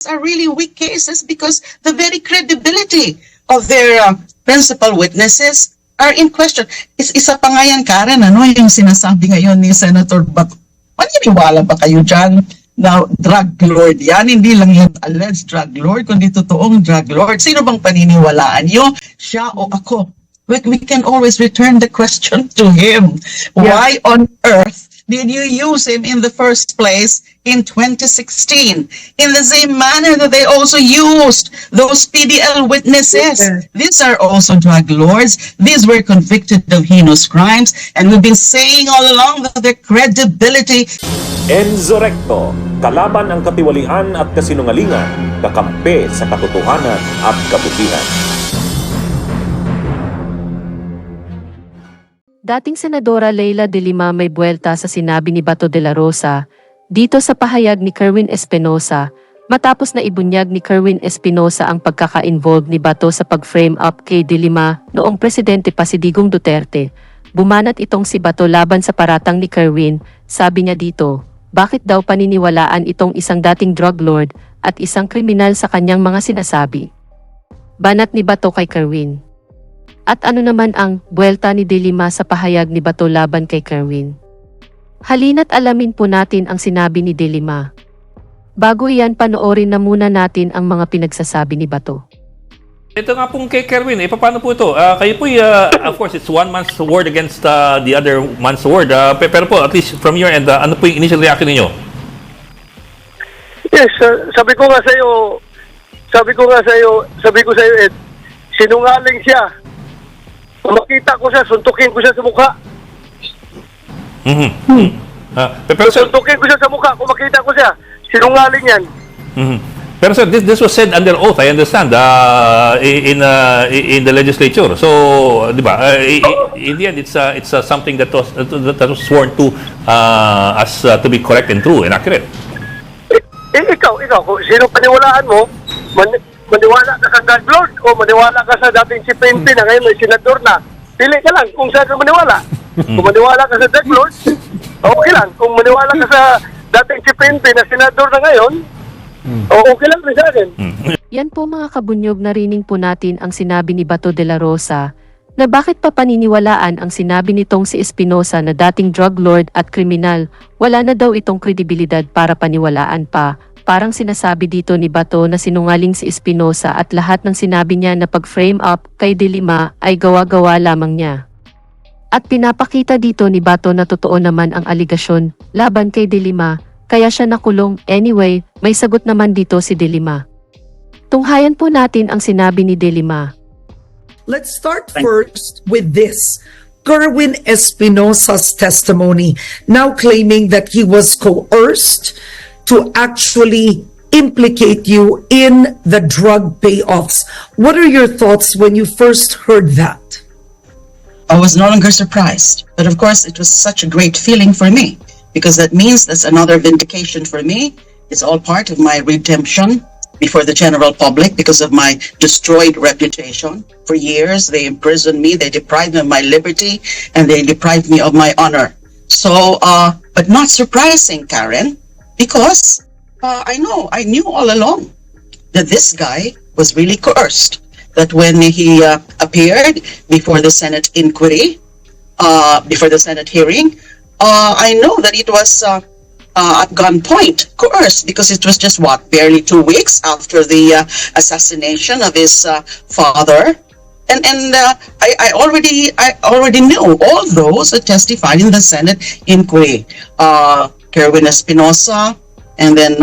are really weak cases because the very credibility of their principal witnesses are in question. Isa pa nga yan, Karen, yung sinasabi ngayon ni Senator Bato. Maniniwala ba kayo dyan na drug lord yan? Hindi lang yan alleged drug lord, kundi totoong drug lord. Sino bang paniniwalaan nyo? Siya o ako? We can always return the question to him. Yeah. Why on earth did you use him in the first place in 2016? In the same manner that they also used those PDL witnesses. Yeah. These are also drug lords. These were convicted of heinous crimes. And we've been saying all along that their credibility... Enzo Recto, kalaban ang katiwalian at kasinungalingan, kakampi sa katotohanan at kabutihan. Dating Senadora Leila de Lima may buwelta sa sinabi ni Bato de la Rosa dito sa pahayag ni Kerwin Espinosa matapos na ibunyag ni Kerwin Espinosa ang pagkaka-involve ni Bato sa pag-frame up kay de Lima noong presidente pa si Digong Duterte. Bumanat itong si Bato laban sa paratang ni Kerwin. Sabi niya dito, bakit daw paniniwalaan itong isang dating drug lord at isang kriminal sa kanyang mga sinasabi? Banat ni Bato kay Kerwin. At ano naman ang buwelta ni De Lima sa pahayag ni Bato laban kay Kerwin? Halina't alamin po natin ang sinabi ni De Lima. Bago iyan, panoorin na muna natin ang mga pinagsasabi ni Bato. Ito nga pong kay Kerwin, paano po ito? Kayo po, of course, it's one man's word against the other man's word. Pero po, at least from your end, ano po yung initial reaction ninyo? Yes, sabi ko sa iyo, Ed, sinungaling siya. Kung makita ko siya, suntukin ko siya sa mukha. Pero sir, suntukin ko siya sa mukha, kung makita ko siya, sinungaling yan. Pero sir, this was said under oath, I understand, in the legislature. So, di ba, in the end, it's something that was sworn to as to be correct and true and accurate. Ikaw, kung sino paniwalaan mo, maniwala ka sa drug lord o maniwala ka sa dating si Pente na ngayon may senador na. Pili ka lang kung saan ka maniwala. Kung maniwala ka sa drug lord, okay lang. Kung maniwala ka sa dating si Pente na senador na ngayon, okay lang rin sa akin. Yan po mga kabunyog, narinig po natin ang sinabi ni Bato de la Rosa na bakit pa paniniwalaan ang sinabi nitong si Espinosa na dating drug lord at kriminal. Wala na daw itong kredibilidad para paniwalaan pa. Parang sinasabi dito ni Bato na sinungaling si Espinosa at lahat ng sinabi niya na pag-frame up kay De Lima ay gawa-gawa lamang niya. At pinapakita dito ni Bato na totoo naman ang aligasyon laban kay De Lima, kaya siya nakulong. Anyway, may sagot naman dito si De Lima. Tunghayan po natin ang sinabi ni De Lima. Let's start first with this. Kerwin Espinosa's testimony, now claiming that he was coerced to actually implicate you in the drug payoffs. What are your thoughts when you first heard that? I was no longer surprised, but of course it was such a great feeling for me because that means that's another vindication for me. It's all part of my redemption before the general public because of my destroyed reputation. For years, they imprisoned me, they deprived me of my liberty, and they deprived me of my honor. So, but not surprising, Karen, because I knew all along that this guy was really coerced. That when he appeared before the Senate inquiry, before the Senate hearing, I know that it was at gunpoint, coerced, because it was just barely 2 weeks after the assassination of his father, and I already knew all those that testified in the Senate inquiry. Kerwin Espinosa, and then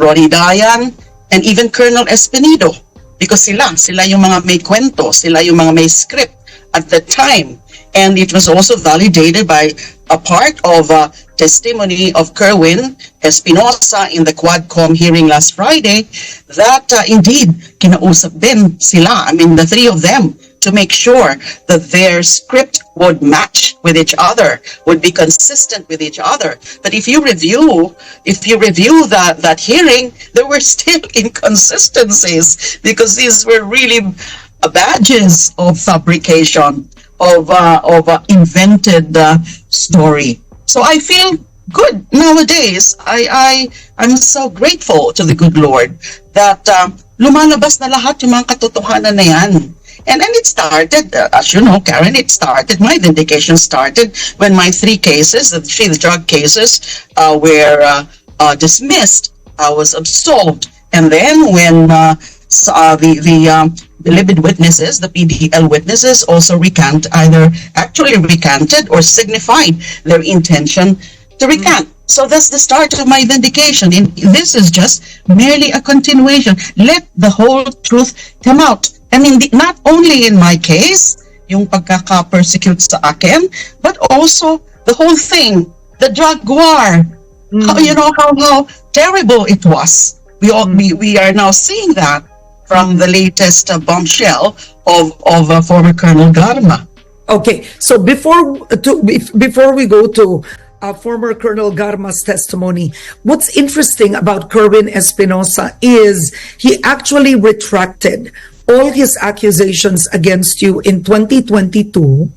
Ronnie Dayan, and even Colonel Espinido, because sila yung mga may kwento, sila yung mga may script at the time. And it was also validated by a part of testimony of Kerwin Espinosa in the Quadcom hearing last Friday that indeed kinausap din sila, the three of them, to make sure that their script would match with each other, would be consistent with each other. But if you review that hearing, there were still inconsistencies because these were really badges of fabrication, of invented story. So I feel good nowadays. I'm so grateful to the good Lord that lumalabas na lahat yung mga katotohanan na yan. And then it started, as you know, Karen, my vindication started when my three the drug cases were dismissed. I was absolved. And then when the livid witnesses, the PDL witnesses, also either actually recanted or signified their intention to recant. So that's the start of my vindication. And this is just merely a continuation. Let the whole truth come out. I mean, not only in my case, yung pagkaka-persecute sa akin, but also the whole thing, the drug war. How terrible it was. We are now seeing that from the latest bombshell of former Colonel Garma. Okay, so before we go to former Colonel Garma's testimony, what's interesting about Kerwin Espinosa is he actually retracted all his accusations against you in 2022.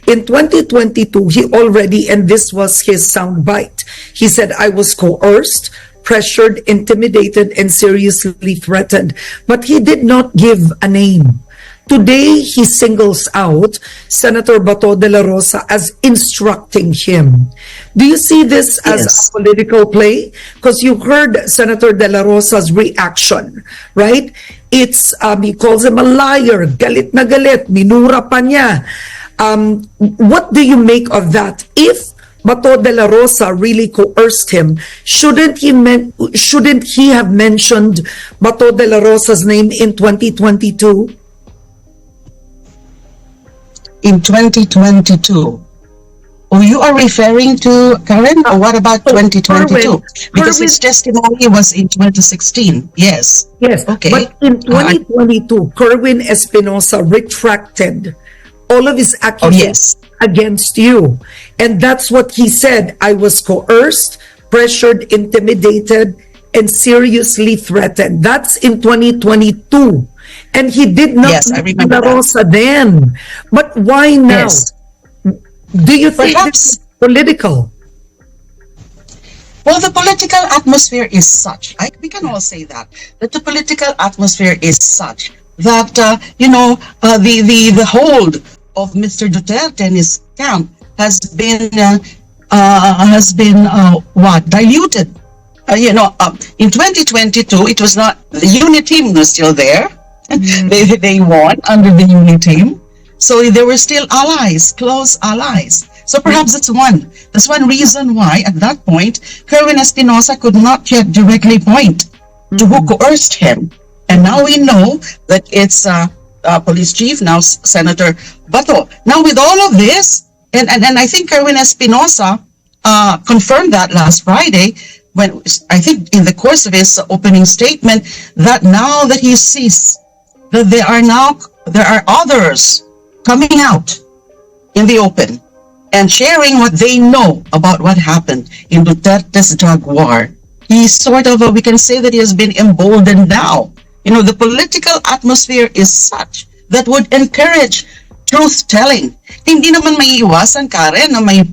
In 2022, he already, and this was his soundbite, he said, I was coerced, pressured, intimidated, and seriously threatened. But he did not give a name. Today, he singles out Senator Bato de la Rosa as instructing him. Do you see this as a political play? Because you heard Senator de la Rosa's reaction, right? It's, he calls him a liar, galit na galit, minura pa niya. What do you make of that? If Bato de la Rosa really coerced him, shouldn't he have mentioned Bato de la Rosa's name in 2022? In 2022. Oh, you are referring to Karen? Or what about 2022? Because his testimony was in 2016. Yes. Yes. Okay. But in 2022, Kerwin Espinosa retracted all of his accusations against you. And that's what he said. I was coerced, pressured, intimidated, and seriously threatened. That's in 2022. And he did not remember La Rosa then. But why now? Yes. Do you think Perhaps this is political? Well, the political atmosphere is such, we can all say that the political atmosphere is such that, the hold of Mr. Duterte and his camp has been diluted. In 2022, it was not, the unit team was still there. They won under the unit team. So they were still allies, close allies. So perhaps that's one reason why at that point, Kerwin Espinosa could not yet directly point to who coerced him. And now we know that it's police chief, now Senator Bato. Now with all of this, and I think Kerwin Espinosa confirmed that last Friday, when I think in the course of his opening statement, that now that he sees that there are others coming out in the open and sharing what they know about what happened in Duterte's drug war, he sort of, we can say that he has been emboldened now. The political atmosphere is such that would encourage truth-telling. Hindi naman may iwasan, Karen, na may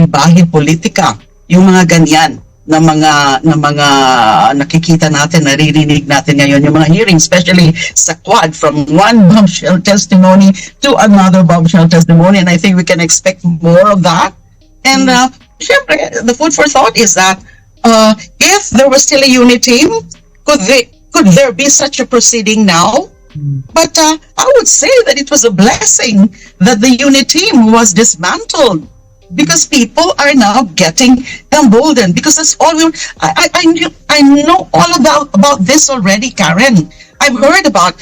bahid politika, yung mga ganyan na mga nakikita natin, naririnig natin ngayon, yung mga hearings, especially sa quad, from one bombshell testimony to another bombshell testimony, and I think we can expect more of that. And syempre, the food for thought is that if there was still a unit team, could there be such a proceeding now? But I would say that it was a blessing that the unit team was dismantled, because people are now getting emboldened, because that's all I know all about this already, Karen. I've heard about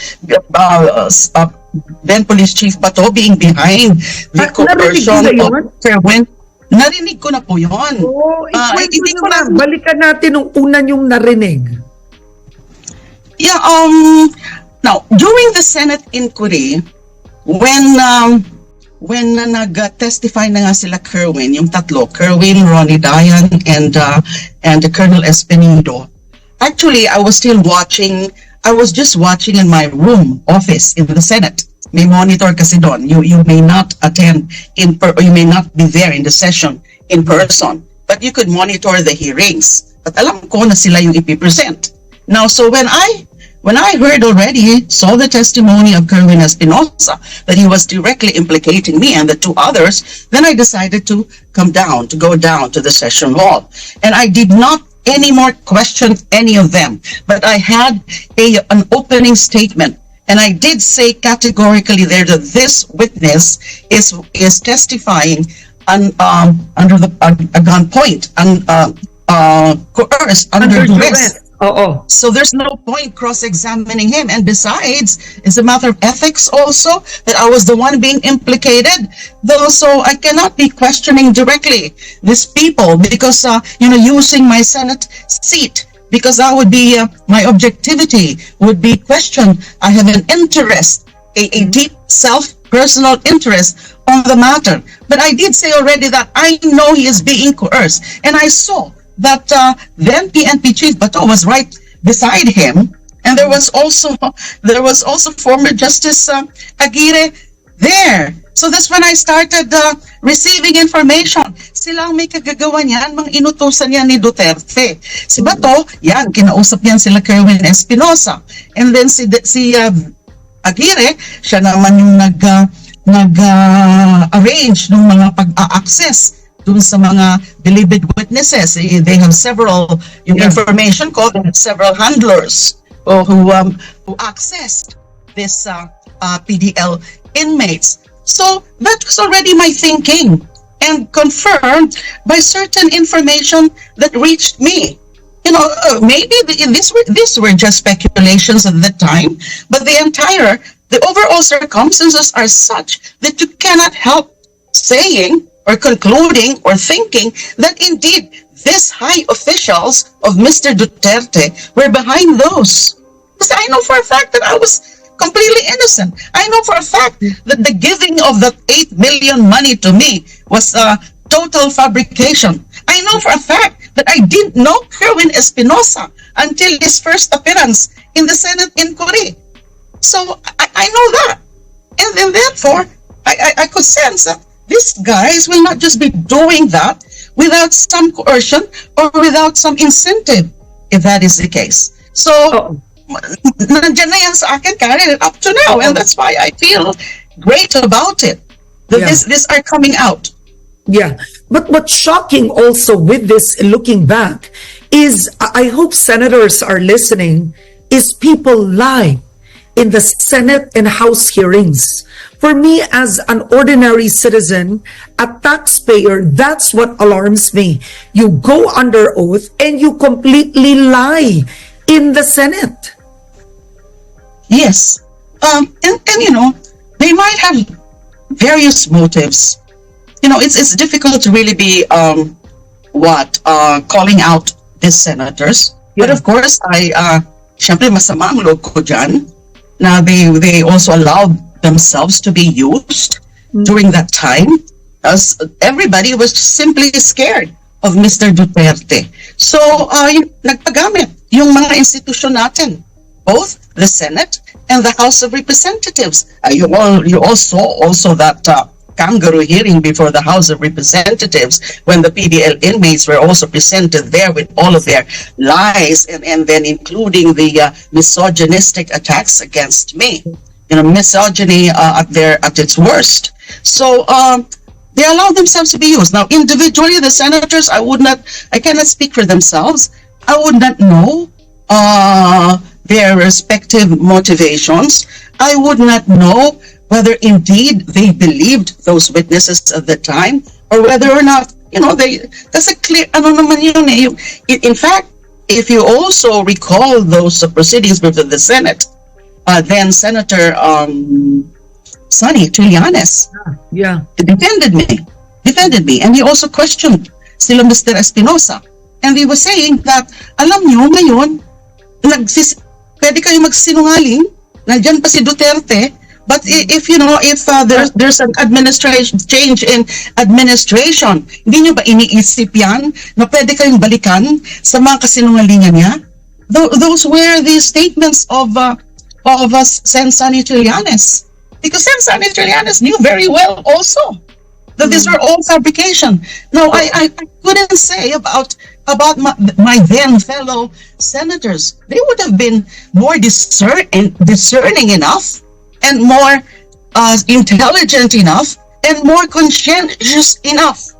then Police Chief Bato being behind the coercion of Kerwin. Narinig ko na po yun. Hindi ko na, balikan natin nung una yung narinig. Yeah, now, during the Senate inquiry, when nag-testify na nga sila Kerwin, yung tatlo, Kerwin, Ronnie Dayan, and Colonel Espinido, actually, I was just watching in my room office in the Senate. May monitor kasi doon. You may not attend or you may not be there in the session in person. but you could monitor the hearings. But alam ko na sila yung ipipresent. Now, so when I heard already, saw the testimony of Kerwin Espinosa, that he was directly implicating me and the two others, then I decided to go down to the session hall. And I did not anymore question any of them, but I had an opening statement. And I did say categorically there that this witness is testifying under a gunpoint and coerced under duress. Oh. So there's no point cross-examining him. And besides, it's a matter of ethics also that I was the one being implicated. Though, so I cannot be questioning directly these people because, using my Senate seat, because that would be, my objectivity would be questioned. I have an interest, a deep personal interest on the matter. But I did say already that I know he is being coerced. And I saw that then PNP Chief Bato was right beside him, and there was also former Justice Aguirre there. So that's when I started receiving information. Silang may kagagawa niyan, mga inutusan niya ni Duterte. Si Bato, yan, kinausap yan sila Kerwin Espinosa. And then si Aguirre, siya naman yung nag-arrange ng mga pag-access dun sa mga believed witnesses. They have several, information ko, they have several handlers who accessed this PDL inmates. So that was already my thinking and confirmed by certain information that reached me. Maybe these were just speculations at the time, but the overall circumstances are such that you cannot help saying or concluding or thinking that indeed these high officials of Mr. Duterte were behind those. Because I know for a fact that I was completely innocent. I know for a fact that the giving of that 8 million money to me was a total fabrication. I know for a fact that I didn't know Kerwin Espinosa until his first appearance in the Senate inquiry. So I know that. And then therefore, I could sense that these guys will not just be doing that without some coercion or without some incentive, if that is the case. So, nandiyan na yan sa akin, carried it up to now. And that's why I feel great about it. That these are coming out. Yeah. But what's shocking also with this, looking back, is I hope senators are listening, is people lie in the Senate and House hearings. For me, as an ordinary citizen, a taxpayer, that's what alarms me. You go under oath and you completely lie in the Senate. Yes. And they might have various motives. It's difficult to really be calling out these senators. But of course, syempre masama ang loob ko dyan na they also allowed themselves to be used during that time, as everybody was simply scared of Mr. Duterte. So, nagpagamit yung mga institusyon natin, both the Senate and the House of Representatives. You all saw also that kangaroo hearing before the House of Representatives when the PDL inmates were also presented there with all of their lies and then including the misogynistic attacks against me. Misogyny at its worst. So they allow themselves to be used. Now, individually, the senators, I cannot speak for themselves. I would not know their respective motivations. I would not know whether indeed they believed those witnesses at the time, or whether or not, that's a clear, in fact, if you also recall those proceedings before the Senate, then Senator Sonny Trillanes defended me, and he also questioned sila Mr. Espinosa, and he was saying that, alam nyo ngayon, pwede kayo magsinungaling, nandyan pa si Duterte, but if there's an administration change in administration, hindi nyo ba iniisip yan na pwede kayong balikan sa mga kasinungalingan niya? Those were the statements of Sen. Sonny Trillanes, because Sen. Sonny Trillanes knew very well also that these are all fabrication. Now, I couldn't say about my then fellow senators. They would have been more discerning enough and more intelligent enough and more conscientious enough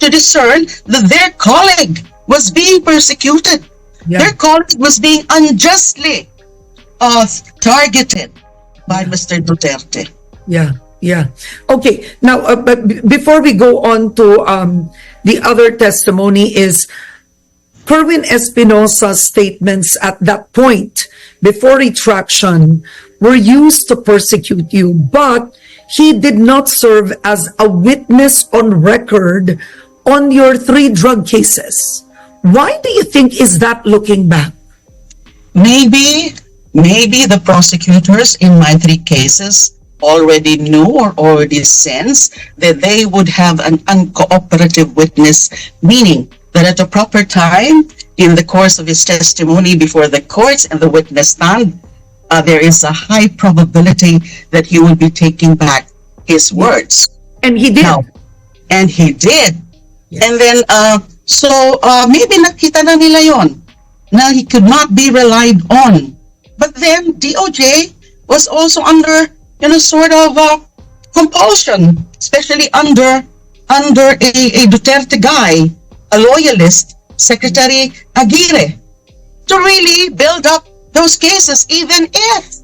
to discern that their colleague was being persecuted. Yeah. Their colleague was being unjustly targeted by Mr. Duterte. Yeah, yeah. Okay, now, but before we go on to the other testimony is Kerwin Espinosa's statements at that point, before retraction, were used to persecute you, but he did not serve as a witness on record on your 3 drug cases. Why do you think is that looking back? Maybe the prosecutors in my 3 cases already knew or already sensed that they would have an uncooperative witness, meaning that at a proper time in the course of his testimony before the courts and the witness stand, there is a high probability that he will be taking back his words. And he did. Now, and he did. Yeah. And then, maybe nakita na nila yon na he could not be relied on. But then DOJ was also under, sort of compulsion, especially under a Duterte guy, a loyalist, Secretary Aguirre, to really build up those cases, even if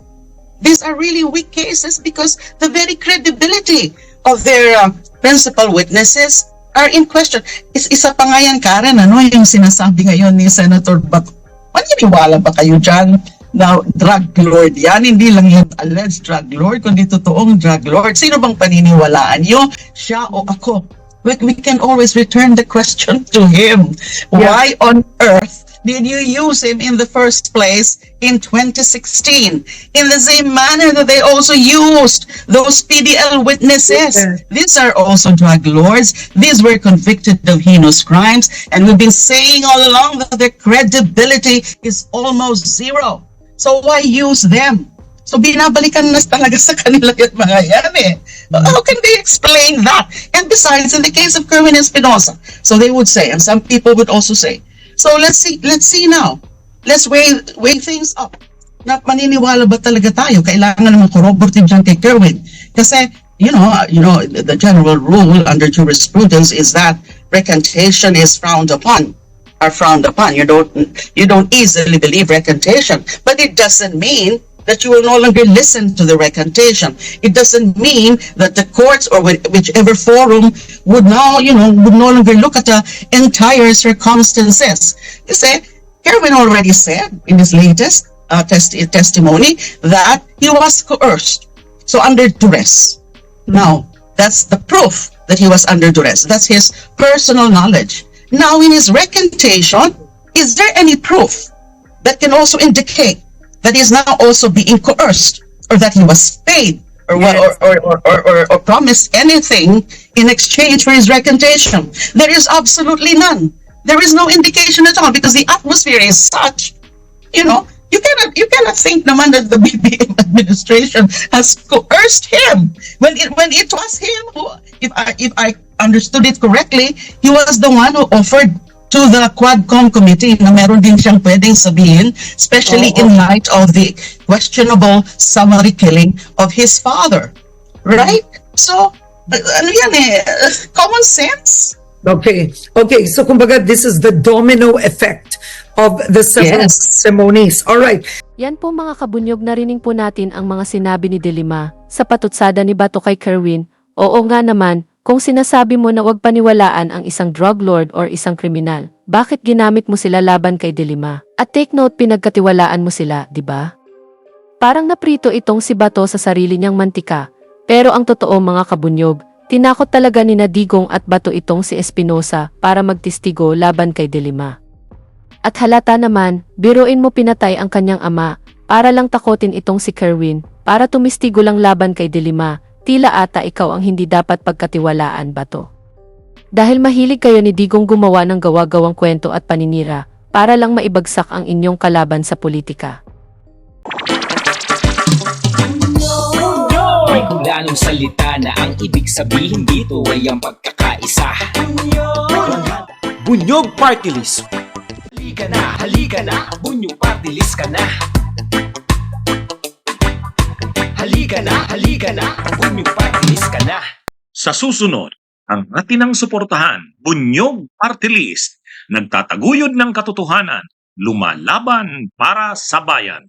these are really weak cases, because the very credibility of their principal witnesses are in question. Isa pa nga yan, Karen, yung sinasabi ngayon ni Senator Bato. Maniniwala ba kayo dyan na drug lord yan? Hindi lang yan alleged drug lord, kundi totoong drug lord. Sino bang paniniwalaan nyo? Siya o ako? We can always return the question to him. Yeah. Why on earth did you use him in the first place in 2016? In the same manner that they also used those PDL witnesses. Yeah. These are also drug lords. These were convicted of heinous crimes. And we've been saying all along that their credibility is almost zero. So why use them? So binabalikan na talaga sa kanila yung mga yan eh. How can they explain that? And besides, in the case of Kerwin Espinosa, so they would say, and some people would also say, so let's see now. Let's weigh things up. Na maniniwala ba talaga tayo? Kailangan naman corroborative dyan kay Kerwin. Kasi, the general rule under jurisprudence is that recantation is frowned upon. You don't easily believe recantation. But it doesn't mean that you will no longer listen to the recantation. It doesn't mean that the courts or whichever forum would no longer look at the entire circumstances. You see, Kerwin already said in his latest testimony that he was coerced, so under duress. Now, that's the proof that he was under duress. That's his personal knowledge. Now, in his recantation, is there any proof that can also indicate that he is now also being coerced, or that he was paid, or Yes. or promised anything in exchange for his recantation? There is absolutely none. There is no indication at all, because the atmosphere is such, you cannot think naman that the BBM administration has coerced him when it was him who, if I understood it correctly, he was the one who offered to the Quadcom committee na meron din siyang pwedeng sabihin, especially in light of the questionable summary killing of his father. Right? So, common sense. Okay. So kumbaga, this is the domino effect of the several testimonies. All right. Yan po mga kabunyog, narinig po natin ang mga sinabi ni De Lima sa patutsada ni Bato kay Kerwin. Oo nga naman, kung sinasabi mo na huwag paniwalaan ang isang drug lord or isang kriminal, bakit ginamit mo sila laban kay De Lima? At take note, pinagkatiwalaan mo sila, di ba? Parang naprito itong si Bato sa sarili niyang mantika, pero ang totoo mga kabunyog, tinakot talaga ni Digong at Bato itong si Espinosa para magtistigo laban kay De Lima. At halata naman, biruin mo pinatay ang kanyang ama para lang takotin itong si Kerwin, para tumistigo lang laban kay De Lima. Tila ata ikaw ang hindi dapat pagkatiwalaan, Bato. Dahil mahilig kayo ni Digong gumawa ng gawa-gawang kwento at paninira para lang maibagsak ang inyong kalaban sa politika. May hula planong salita na ang ibig sabihin dito ay ang pagkakaisa. Bunyog Party List. Halika na, Bunyog Party List ka na. Halika na, Bunyog Party List ka na. Sa susunod, ang atinang suportahan, Bunyog Party List, nagtataguyod ng katotohanan, lumalaban para sa bayan.